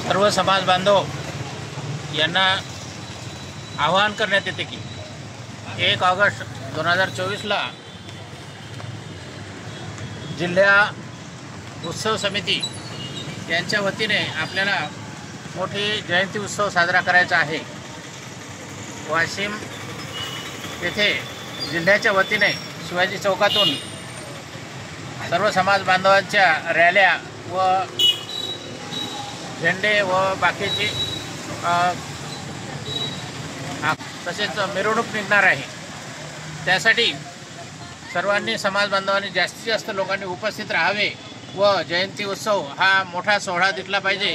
सर्व समाज बांधव यांना आवाहन करण्यात येते की 1 ऑगस्ट 2024ला जिल्हा उत्सव समिती यांच्या वतीने आपल्याला मोठी जयंती उत्सव साजरा करायचा आहे। वाशिम येथे जिल्ह्याच्या वतीने शिवाजी चौकातून सर्व समाज बांधवांच्या रॅल्या व झेंडे व बाकीची तसेच मिरवणूक निघणार आहे। त्यासाठी सर्वांनी समाज बांधवांनी जास्तीत जास्त लोकांनी उपस्थित राहावे व जयंती उत्सव हा मोठा सोहळा दिसला पाहिजे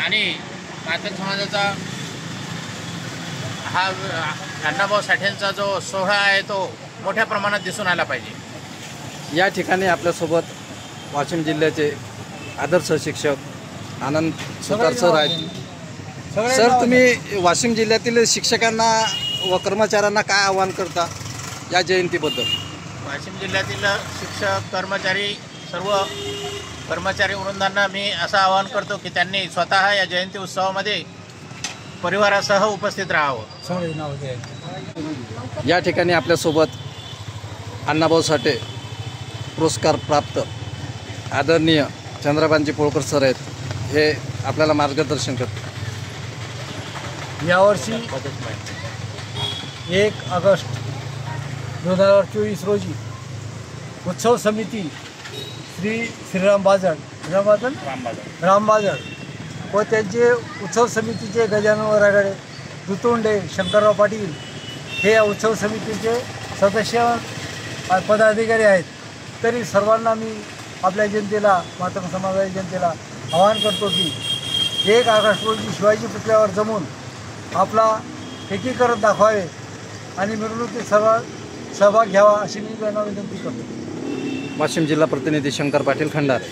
आणि मातंग समाजाचा हा अण्णाभाऊ साठेंचा जो सोहळा आहे तो मोठ्या प्रमाणात दिसून आला पाहिजे। या ठिकाणी आपल्यासोबत वाशिम जिल्ह्याचे आदर्श शिक्षक आनंद सुतार सर आहेत। सर, तुम्ही वाशिम जिल्ह्यातील शिक्षकांना व कर्मचाऱ्यांना काय आवाहन करता या जयंतीबद्दल? वाशिम जिल्ह्यातील शिक्षक कर्मचारी सर्व कर्मचारी वृंदांना मी असं आवाहन करतो की त्यांनी स्वतः या जयंती उत्सवामध्ये परिवारासह उपस्थित राहावं। या ठिकाणी आपल्यासोबत अण्णाभाऊ साठे पुरस्कार प्राप्त आदरणीय चंद्रकांतजी पोळकर सर आहेत। हे आपल्याला मार्गदर्शन करतात। यावर्षी 1 ऑगस्ट 2024 रोजी उत्सव समिती श्रीराम बाजळ व त्यांचे उत्सव समितीचे गजानन वरागडे, दुतोंडे, शंकरराव पाटील हे या उत्सव समितीचे सदस्य पदाधिकारी आहेत। तरी सर्वांना मी आपल्या जनतेला, मातंग समाजाच्या जनतेला आवाहन करतो की 1 ऑगस्ट रोजी शिवाजी पुतळ्यावर जमून आपला एकीकरण दाखवावे आणि मिरवणुकीत सहभाग घ्यावा अशी मी त्यांना विनंती करतो। वाशिम जिल्हा प्रतिनिधी शंकर पाटील खंडारे।